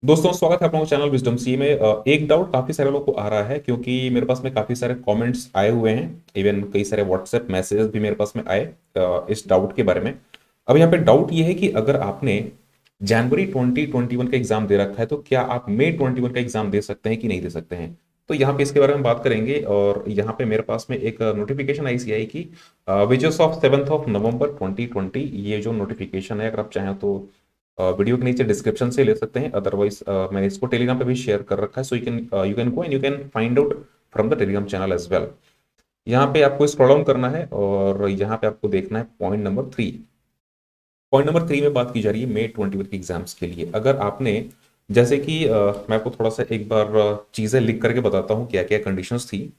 दोस्तों स्वागत है आप लोगों के चैनल विजडम सी में। एक डाउट काफी सारे लोगों को आ रहा है क्योंकि मेरे पास में काफी सारे कमेंट्स आए हुए हैं। इवन कई सारे व्हाट्सएप मैसेजेस भी मेरे पास में आए इस डाउट के बारे में। अब यहाँ पे डाउट ये है कि अगर आपने जनवरी 2021 का एग्जाम दे रखा है तो क्या आप मई 21 का एग्जाम दे सकते हैं कि नहीं दे सकते हैं। तो यहाँ पे इसके बारे में बात करेंगे और यहाँ पे मेरे पास में एक नोटिफिकेशन आई सी आई की विच इज ऑफ 7 नवंबर 2020। ये जो नोटिफिकेशन है अगर आप चाहें तो वीडियो के नीचे डिस्क्रिप्शन से ले सकते हैं। अदरवाइज मैंने इसको टेलीग्राम पे भी शेयर कर रखा है, so you can go and you can find out from the Telegram channel as well. यहाँ पे आपको स्क्रॉल डाउन करना है और यहाँ पे आपको देखना है पॉइंट नंबर 3। पॉइंट नंबर 3 में बात की जा रही है मई 21 के एग्जाम्स के लिए। अगर आपने जैसे कि मैं आपको थोड़ा सा एक बार चीजें लिख करके बताता हूँ क्या क्या कंडीशंस थी।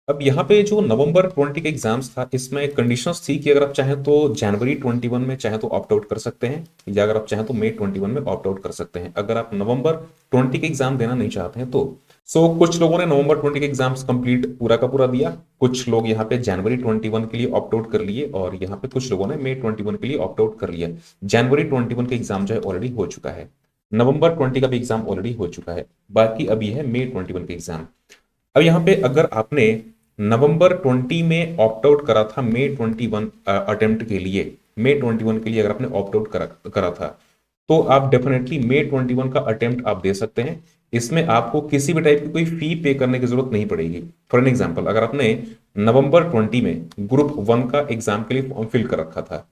अब यहाँ पे जो नवंबर 20 का एग्जाम्स था इसमें कंडीशंस थी कि अगर आप चाहें तो जनवरी 21 में चाहें तो ऑप्ट आउट कर सकते हैं, या अगर आप चाहें तो मई 21 में ऑप्ट आउट कर सकते हैं। अगर आप नवंबर 20 के एग्जाम देना नहीं चाहते हैं तो कुछ लोगों ने नवंबर 20 के एग्जाम्स कंप्लीट पूरा का पूरा दिया। कुछ लोग यहाँ पे जनवरी 21 के लिए ऑप्ट आउट कर लिए और यहाँ पे कुछ लोगों ने मई 21 के लिए ऑप्ट आउट कर लिया। जनवरी 21 का एग्जाम जो है ऑलरेडी हो चुका है। नवंबर 20 का भी एग्जाम ऑलरेडी हो चुका है। बाकी अभी है मई 21 का एग्जाम। अब यहाँ पे अगर आपने नवंबर 20 में ऑप्ट आउट करा था मई 21 अटेम्प्ट के लिए, मई 21 के लिए अगर आपने ऑप्ट आउट करा था तो आप डेफिनेटली मई 21 का अटेम्प्ट आप दे सकते हैं। इसमें आपको किसी भी टाइप की कोई फी पे करने की जरूरत नहीं पड़ेगी। फॉर एन एग्जाम्पल, अगर आपने नवंबर 20 में ग्रुप 1 का एग्जाम के लिए फॉर्म फिल कर रखा था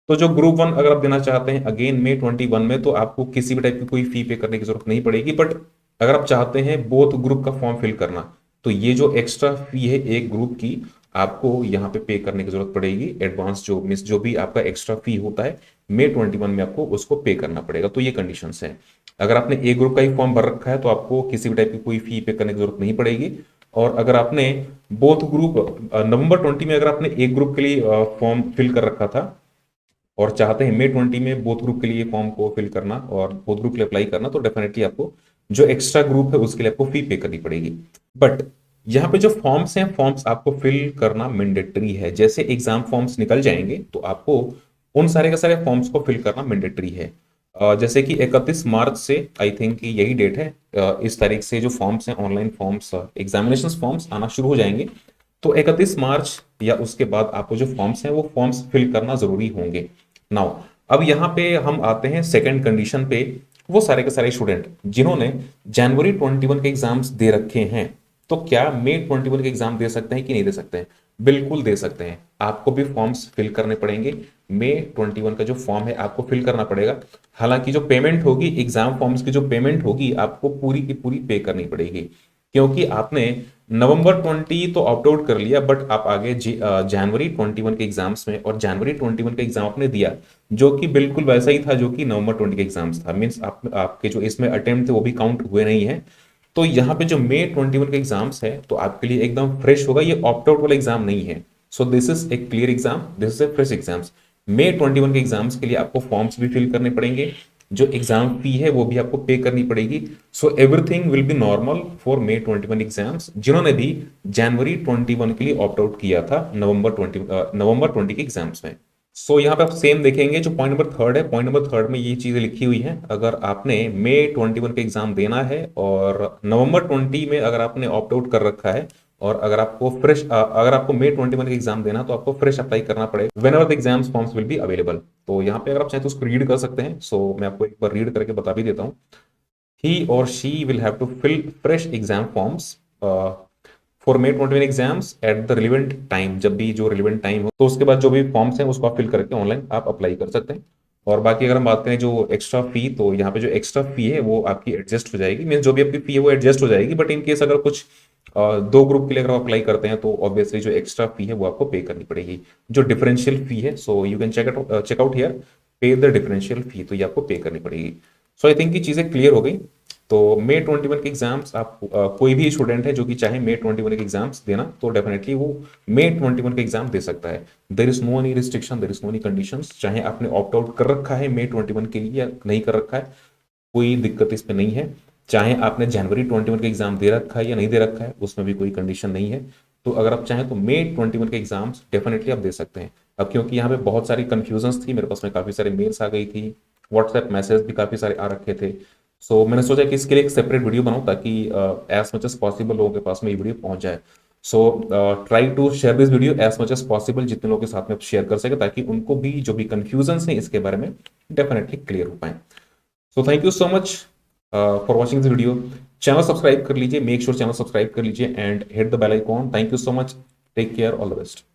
तो जो ग्रुप 1 अगर आप देना चाहते हैं अगेन मई 21 में, तो आपको किसी भी टाइप की कोई फी पे करने की जरूरत नहीं पड़ेगी। बट अगर आप चाहते हैं बोथ ग्रुप का फॉर्म फिल करना तो ये जो एक्स्ट्रा फी है एक ग्रुप की, आपको यहाँ पे करने की जरूरत पड़ेगी। एडवांस जो मिस जो भी आपका एक्स्ट्रा फी होता है मई 21 में आपको उसको पे करना पड़ेगा। तो ये कंडीशंस है। अगर आपने ए ग्रुप का ही फॉर्म भर रखा है तो आपको किसी भी टाइप की कोई फी पे करने की जरूरत नहीं पड़ेगी। और अगर आपने बोथ ग्रुप नवंबर 20 में अगर आपने एक ग्रुप के लिए फॉर्म फिल कर रखा था और चाहते हैं मई 20 में बोथ ग्रुप के लिए फॉर्म को फिल करना और बोथ ग्रुप के लिए अप्लाई करना, तो डेफिनेटली आपको जो एक्स्ट्रा ग्रुप है उसके लिए आपको फी पे करनी पड़ेगी। बट यहाँ पे जो फॉर्म्स हैं, फॉर्म्स आपको फिल करना मैंडेटरी है। जैसे एग्जाम फॉर्म्स निकल जाएंगे तो आपको उन सारे के सारे फॉर्म्स को फिल करना मैंडेटरी है। जैसे कि 31 मार्च से आई थिंक यही डेट है, इस तारीख से जो फॉर्म्स हैं ऑनलाइन फॉर्म्स एग्जामिनेशन फॉर्म्स आना शुरू हो जाएंगे। तो 31 मार्च या उसके बाद आपको जो फॉर्म्स हैं वो फॉर्म्स फिल करना जरूरी होंगे। नाउ अब यहाँ पे हम आते हैं सेकंड कंडीशन पे। वो सारे के सारे स्टूडेंट जिन्होंने जनवरी 21 के एग्जाम्स दे रखे हैं तो क्या मई 21 के एग्जाम दे सकते हैं कि नहीं दे सकते हैं। बिल्कुल दे सकते हैं। आपको भी फॉर्म्स फिल करने पड़ेंगे। मई 21 का जो फॉर्म है आपको फिल करना पड़ेगा। हालांकि जो पेमेंट होगी एग्जाम फॉर्म्स की, जो पेमेंट होगी आपको पूरी की पूरी पे करनी पड़ेगी, क्योंकि आपने नवंबर 20 तो ऑप्ट आउट कर लिया बट आप आगे जनवरी 21 के एग्जाम्स में, और जनवरी 21 का एग्जाम आपने दिया जो कि बिल्कुल वैसा ही था जो कि नवंबर 20 के एग्जाम्स था। मीन्स आपके जो इसमें अटेम्प्ट थे वो भी काउंट हुए नहीं है। तो यहाँ पे जो मई 21 के एग्जाम्स है तो आपके लिए एकदम फ्रेश होगा, ये ऑप्ट आउट वाला एग्जाम नहीं है। So this is a clear exam, this is a fresh exams. मई 21 के एग्जाम्स के लिए आपको फॉर्म्स भी फिल करने पड़ेंगे, जो एग्जाम फी है वो भी आपको पे करनी पड़ेगी। So everything will be normal for May 21 exams जिन्होंने भी जनवरी 21 के लिए ऑप्ट आउट किया था नवंबर 20 के एग्जाम्स में। यहाँ पे आप सेम देखेंगे। जो पॉइंट नंबर 3 है, पॉइंट नंबर 3 में ये चीजें लिखी हुई हैं। अगर आपने मई 21 का एग्जाम देना है और नवंबर 20 में अगर आपने ऑप्ट आउट कर रखा है और अगर आपको मई 21 का एग्जाम देना तो आपको फ्रेश अप्लाई करना पड़ेगा when ever the exams forms will be available. तो यहाँ पे अगर आप चाहें तो उसको रीड कर सकते हैं। मैं आपको एक बार रीड करके बता भी देता हूँ। ही और she will have to fill fresh exam forms for May 21 exams at the relevant time. जब भी जो रिलेवेंट टाइम हो तो उसके बाद जो भी फॉर्म्स हैं उसको आप फिल करके ऑनलाइन आप अप्लाई कर सकते हैं। और बाकी अगर हम बात करें जो एक्स्ट्रा फी, तो यहाँ पे जो एक्स्ट्रा फी है वो आपकी एडजस्ट हो जाएगी। मीन जो भी आपकी फी है वो एडजस्ट हो जाएगी। बट इन केस अगर कुछ दो ग्रुप के लिए अगर आप अप्लाई करते हैं तो ऑब्वियसली जो एक्स्ट्रा फी है वो आपको पे करनी पड़ेगी, जो डिफरेंशियल फी है। So you can check out here, pay the differential fee, तो ये आपको पे करनी पड़ेगी। सो आई थिंक ये चीजें क्लियर हो गई। तो मई 21 के एग्जाम्स आप कोई भी स्टूडेंट है जो कि चाहे मई 21 के एग्जाम्स देना तो डेफिनेटली वो मई 21 के एग्जाम दे सकता है। There is no any restriction, there is no any conditions. चाहे आपने ऑप्ट आउट कर रखा है मई 21 के लिए या नहीं कर रखा है, कोई दिक्कत इस पे नहीं है। चाहे आपने जनवरी 21 का एग्जाम दे रखा है या नहीं दे रखा है, उसमें भी कोई कंडीशन नहीं है। तो अगर आप चाहें तो मई 21 के एग्जाम्स डेफिनेटली आप दे सकते हैं। अब क्योंकि यहाँ पे बहुत सारी कंफ्यूजन्स थी, मेरे पास में काफी सारे मेल्स आ गई थी, व्हाट्सएप मैसेज भी काफी सारे आ रखे थे। सो मैंने सोचा कि इसके लिए एक सेपरेट वीडियो बनाऊं ताकि एज मच एज पॉसिबल लोगों के पास में ये वीडियो पहुंच जाए। So try to share this video as much as possible, जितने लोगों के साथ में शेयर कर सके ताकि उनको भी जो भी कंफ्यूजन है इसके बारे में डेफिनेटली क्लियर हो पाए। So thank you so much for watching this video. Channel subscribe कर लीजिए, मेक श्योर चैनल सब्सक्राइब कर लीजिए and hit the bell icon. Thank you so much, take care, all the best.